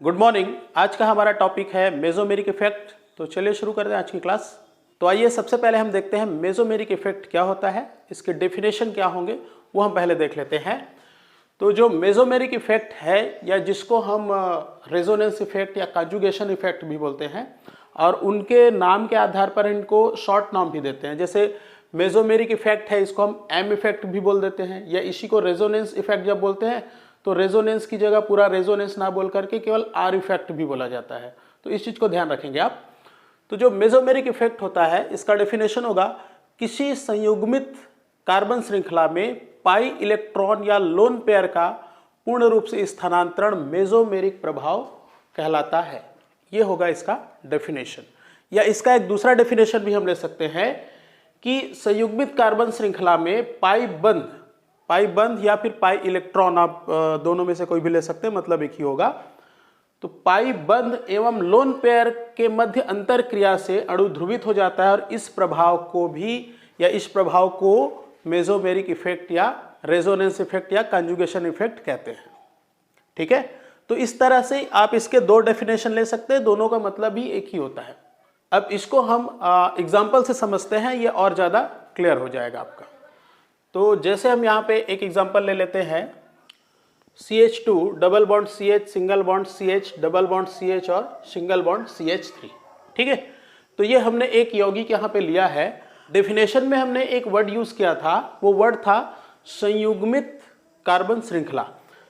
Good morning. आज का हमारा टॉपिक है मेसोमेरिक इफेक्ट। तो चलिए शुरू करते हैं आज की क्लास। तो आइए सबसे पहले हम देखते हैं मेसोमेरिक इफेक्ट क्या होता है, इसके डेफिनेशन क्या होंगे वो हम पहले देख लेते हैं। तो जो मेसोमेरिक इफेक्ट है या जिसको हम रेजोनेंस इफेक्ट या कंजुगेशन इफेक्ट भी बोलते हैं, और उनके नाम के आधार पर इनको शॉर्ट नाम भी देते हैं। जैसे मेसोमेरिक इफेक्ट है, इसको हम एम इफेक्ट भी बोल देते हैं, या इसी को रेजोनेंस इफेक्ट जब बोलते हैं तो रेजोनेंस की जगह पूरा रेजोनेंस ना बोल करके केवल आर इफेक्ट भी बोला जाता है। तो इस चीज को ध्यान रखेंगे आप। तो जो मेसोमेरिक इफेक्ट होता है इसका डेफिनेशन होगा, किसी संयुग्मित कार्बन श्रृंखला में पाई इलेक्ट्रॉन या लोन पेयर का पूर्ण रूप से स्थानांतरण मेसोमेरिक प्रभाव कहलाता है। यह होगा इसका डेफिनेशन। या इसका एक दूसरा डेफिनेशन भी हम ले सकते हैं कि संयुग्मित कार्बन श्रृंखला में पाई बंध या फिर पाई इलेक्ट्रॉन, आप दोनों में से कोई भी ले सकते हैं, मतलब एक ही होगा। तो पाई बंध एवं लोन पेयर के मध्य अंतर क्रिया से अणु ध्रुवित हो जाता है, और इस प्रभाव को मेसोमेरिक इफेक्ट या रेजोनेंस इफेक्ट या कंजुगेशन इफेक्ट कहते हैं। ठीक है, तो इस तरह से आप इसके दो डेफिनेशन ले सकते हैं, दोनों का मतलब ही एक ही होता है। अब इसको हम एग्जाम्पल से समझते हैं, ये और ज्यादा क्लियर हो जाएगा आपका। तो जैसे हम यहाँ पे एक एग्जांपल ले लेते हैं, CH2 double bond CH, single bond CH, double bond CH और सिंगल बॉन्ड CH3। ठीक है, तो ये हमने एक यौगिक यहाँ पे लिया है। डेफिनेशन में हमने एक वर्ड यूज किया था, वो वर्ड था संयुग्मित कार्बन श्रृंखला।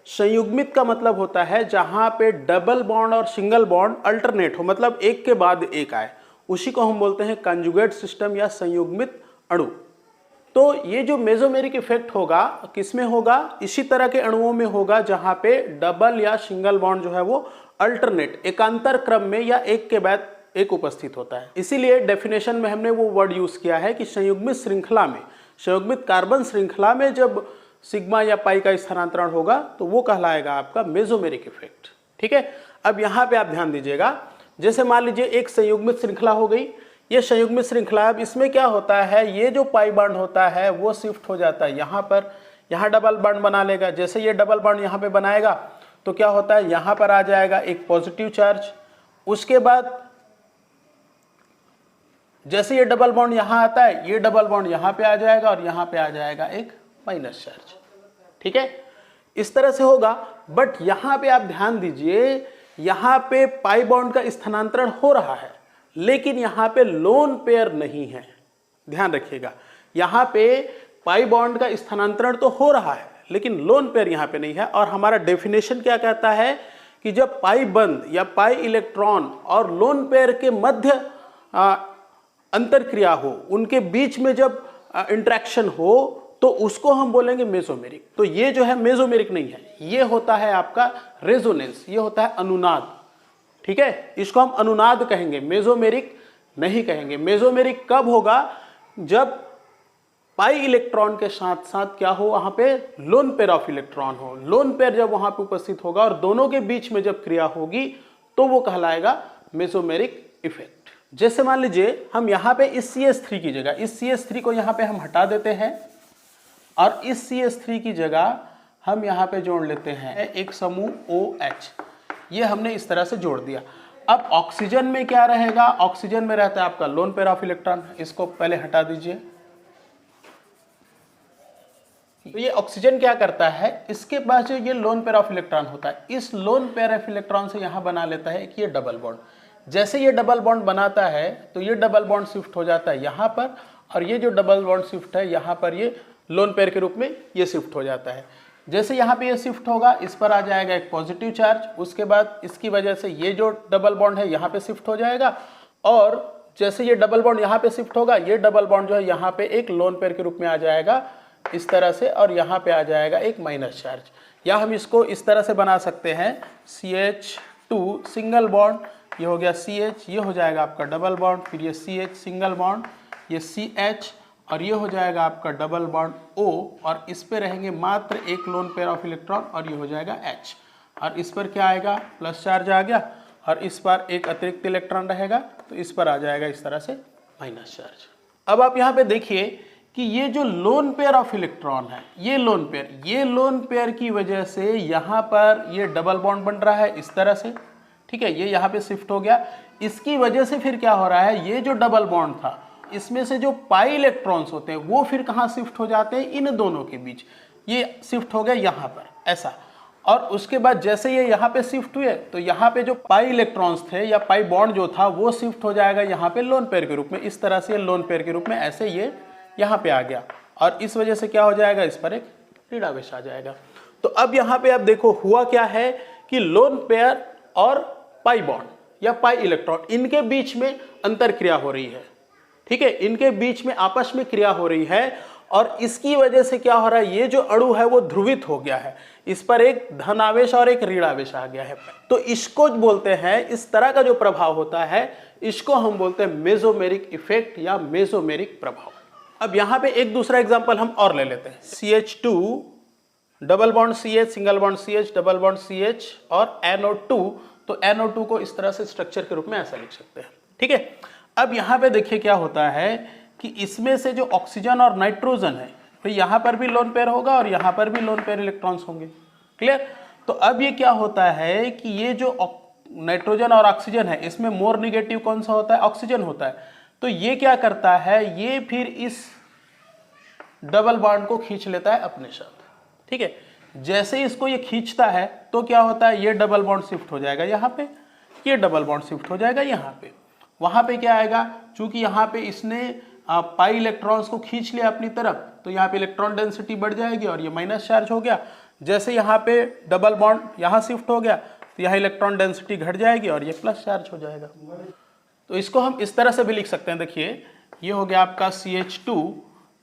संयुग्मित का मतलब होता है जहां पे डबल बॉन्ड और सिंगल बॉन्ड अल्टरनेट हो, मतलब एक के बाद एक आए, उसी को हम बोलते हैं कंजुगेट सिस्टम या संयुग्मित अणु। तो ये जो मेसोमेरिक इफेक्ट होगा किसमें होगा, इसी तरह के अणुओं में होगा जहां पे डबल या सिंगल बॉन्ड जो है वो अल्टरनेट एकांतर क्रम में या एक के बाद एक उपस्थित होता है। इसीलिए डेफिनेशन में हमने वो वर्ड यूज किया है कि संयुग्मित कार्बन श्रृंखला में जब सिग्मा या पाई का स्थानांतरण होगा तो वो कहलाएगा आपका मेसोमेरिक इफेक्ट। ठीक है, अब यहाँ पे आप ध्यान दीजिएगा, जैसे मान लीजिए एक संयुग्मित श्रृंखला हो गई, ये संयुग्मित श्रृंखला। अब इसमें क्या होता है, ये जो पाई बॉन्ड होता है वो शिफ्ट हो जाता है यहाँ पर, यहाँ डबल बॉन्ड बना लेगा। जैसे ये डबल बॉन्ड यहाँ पे बनाएगा तो क्या होता है, यहाँ पर आ जाएगा एक पॉजिटिव चार्ज। उसके बाद जैसे ये डबल बॉन्ड यहाँ आता है, ये डबल बॉन्ड यहाँ पे आ जाएगा और यहाँ पे आ जाएगा एक माइनस चार्ज। ठीक है, इस तरह से होगा। बट यहाँ पे आप ध्यान दीजिए, यहाँ पे पाई बॉन्ड का स्थानांतरण हो रहा है, लेकिन यहाँ पे लोन पेयर नहीं है। ध्यान रखिएगा, यहाँ पे पाई बॉन्ड का स्थानांतरण तो हो रहा है लेकिन लोन पेयर यहाँ पे नहीं है। और हमारा डेफिनेशन क्या कहता है कि जब पाई बंध या पाई इलेक्ट्रॉन और लोन पेयर के मध्य अंतर क्रिया हो, उनके बीच में जब इंटरेक्शन हो, तो उसको हम बोलेंगे मेसोमेरिक। तो ये जो है मेसोमेरिक नहीं है, ये होता है आपका रेजोनेंस, ये होता है अनुनाद। ठीक है, इसको हम अनुनाद कहेंगे, मेसोमेरिक नहीं कहेंगे। मेसोमेरिक कब होगा, जब पाई इलेक्ट्रॉन के साथ साथ क्या हो, वहां पे लोन पेयर ऑफ इलेक्ट्रॉन हो। लोन पेयर जब वहां पे उपस्थित होगा और दोनों के बीच में जब क्रिया होगी तो वो कहलाएगा मेसोमेरिक इफेक्ट। जैसे मान लीजिए हम यहाँ पे इस CH3 की जगह, इस CH3 को यहाँ पे हम हटा देते हैं और इस CH3 की जगह हम यहाँ पे जोड़ लेते हैं एक समूह OH। ये हमने इस तरह से जोड़ दिया। अब ऑक्सीजन में क्या रहेगा, ऑक्सीजन में रहता है आपका लोन पेयर ऑफ इलेक्ट्रॉन। इसको पहले हटा दीजिए। तो ये ऑक्सीजन क्या करता है, इसके पास जो ये लोन पेयर ऑफ इलेक्ट्रॉन होता है, इस लोन पेयर ऑफ इलेक्ट्रॉन से यहां बना लेता है कि ये डबल बॉन्ड। जैसे ये डबल बॉन्ड बनाता है तो ये डबल बॉन्ड शिफ्ट हो जाता है यहां पर, और ये जो डबल बॉन्ड शिफ्ट है यहां पर, ये लोन पेयर के रूप में ये शिफ्ट हो जाता है। जैसे यहाँ पे ये शिफ्ट होगा, इस पर आ जाएगा एक पॉजिटिव चार्ज। उसके बाद इसकी वजह से ये जो डबल बॉन्ड है यहाँ पे शिफ्ट हो जाएगा, और जैसे ये डबल बॉन्ड यहाँ पे शिफ्ट होगा, ये डबल बॉन्ड जो है यहाँ पे एक लोन पेयर के रूप में आ जाएगा इस तरह से, और यहाँ पे आ जाएगा एक माइनस चार्ज। या हम इसको इस तरह से बना सकते हैं, CH2 सिंगल बॉन्ड, ये हो गया CH, ये हो जाएगा आपका डबल बॉन्ड, फिर ये CH सिंगल बॉन्ड, ये CH, और ये हो जाएगा आपका डबल बॉन्ड O, और इस पे रहेंगे मात्र एक लोन पेयर ऑफ इलेक्ट्रॉन, और ये हो जाएगा H। और इस पर क्या आएगा, प्लस चार्ज आ गया, और इस पर एक अतिरिक्त इलेक्ट्रॉन रहेगा, तो इस पर आ जाएगा इस तरह से माइनस चार्ज। अब आप यहाँ पे देखिए कि ये जो लोन पेयर ऑफ इलेक्ट्रॉन है, ये लोन पेयर की वजह से यहाँ पर ये डबल बॉन्ड बन रहा है इस तरह से, ठीक है, ये यहाँ पे शिफ्ट हो गया। इसकी वजह से फिर क्या हो रहा है, ये जो डबल बॉन्ड था इसमें से जो पाई इलेक्ट्रॉन्स होते हैं वो फिर कहाँ शिफ्ट हो जाते हैं, इन दोनों के बीच। ये शिफ्ट हो गया यहाँ पर ऐसा, और उसके बाद जैसे ये यहाँ पे शिफ्ट हुए तो यहाँ पे जो पाई इलेक्ट्रॉन्स थे या पाई बॉन्ड जो था वो शिफ्ट हो जाएगा यहाँ पे लोन पेयर के रूप में। इस तरह से ये लोन पेयर के रूप में ऐसे ये यहाँ पे आ गया, और इस वजह से क्या हो जाएगा, इस पर एक ऋणावेश आ जाएगा। तो अब यहाँ पे आप देखो हुआ क्या है कि लोन पेयर और पाई बॉन्ड या पाई इलेक्ट्रॉन, इनके बीच में अंतर क्रिया हो रही है। ठीक है, इनके बीच में आपस में क्रिया हो रही है, और इसकी वजह से क्या हो रहा है, ये जो अणु है वो ध्रुवित हो गया है, इस पर एक धन आवेश और एक ऋण आवेश आ गया है। तो इसको बोलते हैं, इस तरह का जो प्रभाव होता है इसको हम बोलते हैं मेसोमेरिक इफेक्ट या मेसोमेरिक प्रभाव। अब यहाँ पे एक दूसरा एग्जांपल हम और ले लेते हैं, CH2 double bond CH single bond CH double bond CH और NO2। तो NO2 को इस तरह से स्ट्रक्चर के रूप में ऐसा लिख सकते हैं। ठीक है, अब यहाँ पे देखिए क्या होता है कि इसमें से जो ऑक्सीजन और नाइट्रोजन है, तो यहाँ पर भी लोन पेयर होगा और यहाँ पर भी लोन पेयर इलेक्ट्रॉन्स होंगे। क्लियर। तो अब ये क्या होता है कि ये जो नाइट्रोजन और ऑक्सीजन है इसमें मोर निगेटिव कौन सा होता है, ऑक्सीजन होता है। तो ये क्या करता है, ये फिर इस डबल बॉन्ड को खींच लेता है अपने साथ। ठीक है, जैसे इसको ये खींचता है तो क्या होता है, ये डबल बॉन्ड शिफ्ट हो जाएगा यहाँ पे, ये डबल बॉन्ड शिफ्ट हो जाएगा यहाँ पे। वहां पे क्या आएगा, चूंकि यहाँ पे इसने पाई इलेक्ट्रॉन्स को खींच लिया अपनी तरफ, तो यहाँ पे इलेक्ट्रॉन डेंसिटी बढ़ जाएगी और ये माइनस चार्ज हो गया। जैसे यहाँ पे डबल बॉन्ड यहाँ शिफ्ट हो गया तो यहाँ इलेक्ट्रॉन डेंसिटी घट जाएगी और ये प्लस चार्ज हो जाएगा। तो इसको हम इस तरह से भी लिख सकते हैं, देखिए ये हो गया आपका CH2,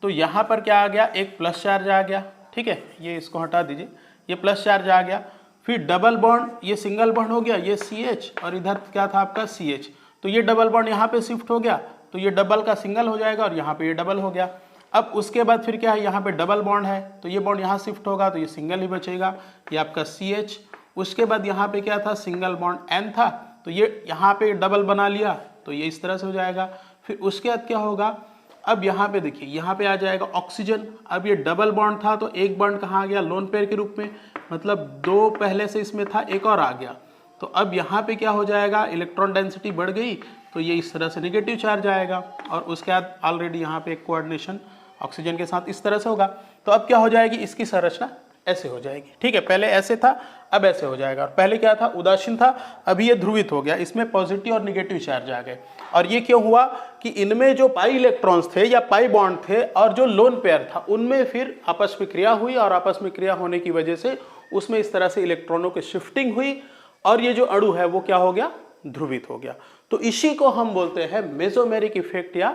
तो यहाँ पर क्या आ गया, एक प्लस चार्ज आ गया। ठीक है, ये इसको हटा दीजिए, ये प्लस चार्ज आ गया। फिर डबल बॉन्ड, ये सिंगल बॉन्ड हो गया, ये CH और इधर क्या था आपका CH, तो ये डबल बॉन्ड यहाँ पे शिफ्ट हो गया, तो ये डबल का सिंगल हो जाएगा और यहाँ पे ये डबल हो गया। अब उसके बाद फिर क्या है, यहाँ पे डबल बॉन्ड है तो ये बॉन्ड यहाँ शिफ्ट होगा तो ये सिंगल ही बचेगा, ये आपका CH। उसके बाद यहाँ पे क्या था, सिंगल बॉन्ड N था, तो ये यहाँ पे डबल बना लिया तो ये इस तरह से हो जाएगा। फिर उसके बाद क्या होगा, अब यहाँ पे देखिए यहाँ पे आ जाएगा ऑक्सीजन। अब ये डबल बॉन्ड था तो एक बॉन्ड कहाँ आ गया, लोन पेयर के रूप में, मतलब दो पहले से इसमें था, एक और आ गया। तो अब यहाँ पे क्या हो जाएगा, इलेक्ट्रॉन डेंसिटी बढ़ गई तो ये इस तरह से नेगेटिव चार्ज आएगा, और उसके बाद ऑलरेडी यहाँ पे एक कोऑर्डिनेशन ऑक्सीजन के साथ इस तरह से होगा। तो अब क्या हो जाएगी, इसकी संरचना ऐसे हो जाएगी। ठीक है, पहले ऐसे था अब ऐसे हो जाएगा, और पहले क्या था, उदासीन था, अभी ये ध्रुवित हो गया, इसमें पॉजिटिव और निगेटिव चार्ज आ गए। और ये क्यों हुआ कि इनमें जो पाई इलेक्ट्रॉन्स थे या पाई बॉन्ड थे और जो लोन पेयर था उनमें फिर आपस में क्रिया हुई, और आपस में क्रिया होने की वजह से उसमें इस तरह से इलेक्ट्रॉनों की शिफ्टिंग हुई, और ये जो अणु है वो क्या हो गया, ध्रुवित हो गया। तो इसी को हम बोलते हैं मेसोमेरिक इफेक्ट या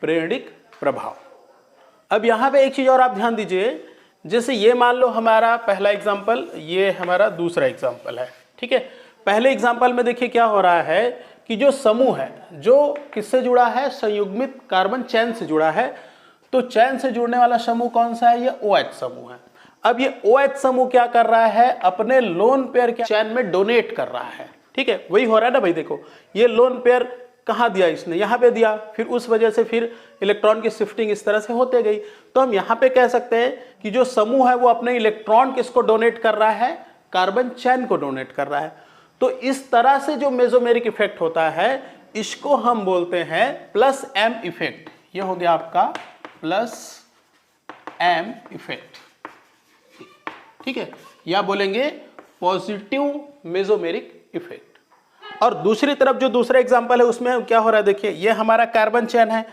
प्रेरणिक प्रभाव। अब यहाँ पे एक चीज और आप ध्यान दीजिए, जैसे ये मान लो हमारा पहला एग्जाम्पल, ये हमारा दूसरा एग्जाम्पल है। ठीक है, पहले एग्जाम्पल में देखिए क्या हो रहा है कि जो समूह है जो किससे जुड़ा है, संयुग्मित कार्बन चैन से जुड़ा है। तो चैन से जुड़ने वाला समूह कौन सा है, ये OH समूह है। अब ये OH समूह क्या कर रहा है, अपने लोन पेयर के चैन में डोनेट कर रहा है। ठीक है, वही हो रहा है ना भाई, देखो ये लोन पेयर कहाँ दिया, इसने यहाँ पे दिया, फिर उस वजह से फिर इलेक्ट्रॉन की शिफ्टिंग इस तरह से होते गई। तो हम यहाँ पे कह सकते हैं कि जो समूह है वो अपने इलेक्ट्रॉन किसको डोनेट कर रहा है, कार्बन चैन को डोनेट कर रहा है। तो इस तरह से जो मेसोमेरिक इफेक्ट होता है इसको हम बोलते हैं प्लस M इफेक्ट। ये हो गया आपका प्लस M इफेक्ट। ठीक है, या बोलेंगे पॉजिटिव मेसोमेरिक इफेक्ट। और दूसरी तरफ जो दूसरा एग्जांपल है उसमें क्या हो रहा है, देखिए ये हमारा कार्बन चैन है,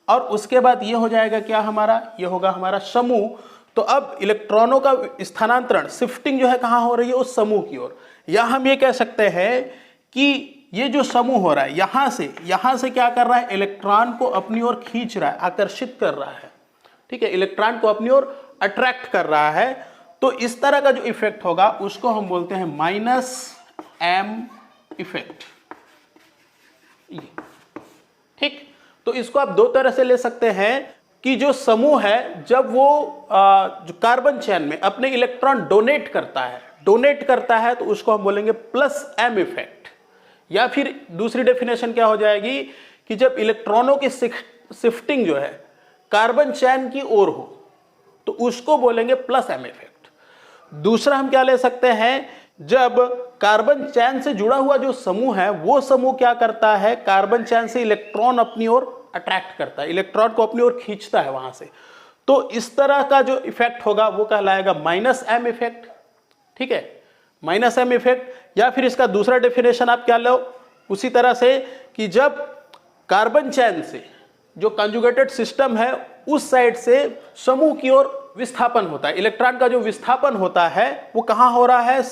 और उसके बाद ये हो जाएगा क्या हमारा, ये होगा हमारा समूह। तो अब इलेक्ट्रॉनों का स्थानांतरण, शिफ्टिंग जो है कहाँ हो रही है, उस समूह की ओर। या हम ये कह सकते हैं कि ये जो समूह हो रहा है यहाँ से क्या कर रहा है, इलेक्ट्रॉन को अपनी ओर खींच रहा है, आकर्षित कर रहा है। ठीक है, इलेक्ट्रॉन को अपनी ओर अट्रैक्ट कर रहा है। तो इस तरह का जो इफेक्ट होगा उसको हम बोलते हैं -M इफेक्ट। ठीक, तो इसको आप दो तरह से ले सकते हैं कि जो समूह है जब वो जो कार्बन चैन में अपने इलेक्ट्रॉन डोनेट करता है तो उसको हम बोलेंगे +M इफेक्ट। या फिर दूसरी डेफिनेशन क्या हो जाएगी कि जब इलेक्ट्रॉनों की शिफ्टिंग जो है कार्बन चैन की ओर हो तो उसको बोलेंगे +M इफेक्ट। दूसरा हम क्या ले सकते हैं, जब कार्बन चैन से जुड़ा हुआ जो समूह है वो समूह क्या करता है, कार्बन चैन से इलेक्ट्रॉन अपनी ओर अट्रैक्ट करता है, इलेक्ट्रॉन को अपनी ओर खींचता है वहां से। तो इस तरह का जो इफेक्ट होगा वो कहलाएगा माइनस एम इफेक्ट। ठीक है, माइनस एम इफेक्ट। या फिर इसका दूसरा डेफिनेशन आप क्या लो उसी तरह से कि जब कार्बन चैन से जो कंजुगेटेड सिस्टम है उस साइड से समूह की ओर विस्थापन होता है, इलेक्ट्रॉन का जो विस्थापन होता है वो कहां हो रहा है,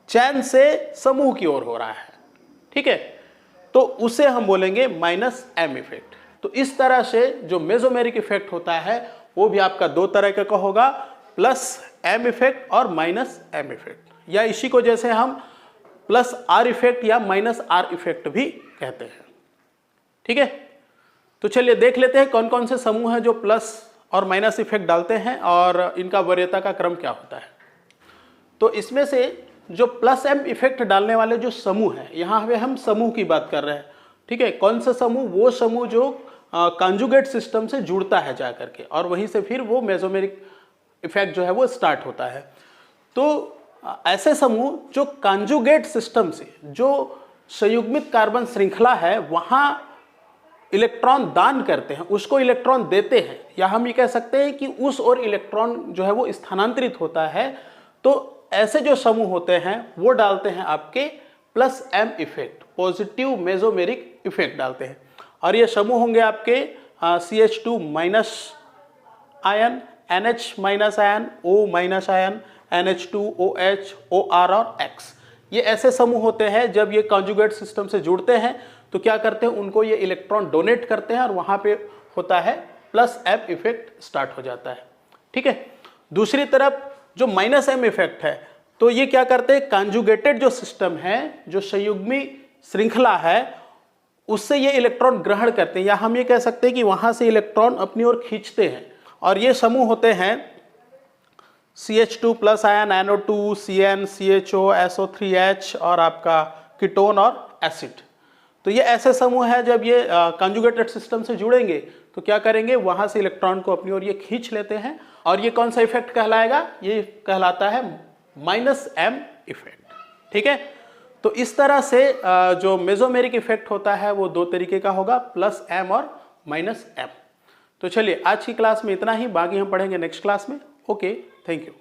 चैन से समूह की ओर हो रहा है। ठीक है, तो उसे हम बोलेंगे माइनस एम इफेक्ट। तो इस तरह से जो मेसोमेरिक इफेक्ट होता है वो भी आपका दो तरह का होगा, प्लस एम इफेक्ट और माइनस एम इफेक्ट, या इसी को जैसे हम प्लस आर इफेक्ट या माइनस आर इफेक्ट भी कहते हैं। ठीक है, तो चलिए देख लेते हैं कौन कौन से समूह हैं जो प्लस और माइनस इफेक्ट डालते हैं और इनका वरीयता का क्रम क्या होता है। तो इसमें से जो प्लस एम इफेक्ट डालने वाले जो समूह है, यहाँ पे हम समूह की बात कर रहे हैं। ठीक है, कौन सा समूह, वो समूह जो कंजुगेट सिस्टम से जुड़ता है जाकर के, और वहीं से फिर वो मेसोमेरिक इफेक्ट जो है वो स्टार्ट होता है। तो ऐसे समूह जो कंजुगेट सिस्टम से, जो संयुग्मित कार्बन श्रृंखला है वहां इलेक्ट्रॉन दान करते हैं, उसको इलेक्ट्रॉन देते हैं, या हम ये कह सकते हैं कि उस ओर इलेक्ट्रॉन जो है वो स्थानांतरित होता है। तो ऐसे जो समूह होते हैं वो डालते हैं आपके plus M effect, positive mesomeric effect डालते हैं। और ये समूह होंगे आपके CH2 minus ion, NH minus ion, O minus ion, NH2OH, OR और X। ये ऐसे समूह होते हैं जब ये कॉन्जुगेट सिस्टम से जुड़ते हैं तो क्या करते हैं, उनको ये इलेक्ट्रॉन डोनेट करते हैं और वहां पे होता है प्लस एम इफेक्ट स्टार्ट हो जाता है। ठीक है, दूसरी तरफ जो माइनस एम इफेक्ट है तो ये क्या करते हैं, कॉन्जुगेटेड जो सिस्टम है, जो संयुग्मी श्रृंखला है, उससे ये इलेक्ट्रॉन ग्रहण करते हैं, या हम ये कह सकते हैं कि वहां से इलेक्ट्रॉन अपनी ओर खींचते हैं। और ये समूह होते हैं CH2 plus ion, NO2, CN, CHO, SO3H और आपका कीटोन और एसिड। तो ये ऐसे समूह है जब ये कंजुगेटेड सिस्टम से जुड़ेंगे तो क्या करेंगे, वहां से इलेक्ट्रॉन को अपनी ओर ये खींच लेते हैं। और ये कौन सा इफेक्ट कहलाएगा, ये कहलाता है माइनस एम इफेक्ट। ठीक है, तो इस तरह से जो मेसोमेरिक इफेक्ट होता है वो दो तरीके का होगा, प्लस एम और माइनस एम। तो चलिए आज की क्लास में इतना ही, बाकी हम पढ़ेंगे नेक्स्ट क्लास में। Okay, thank you.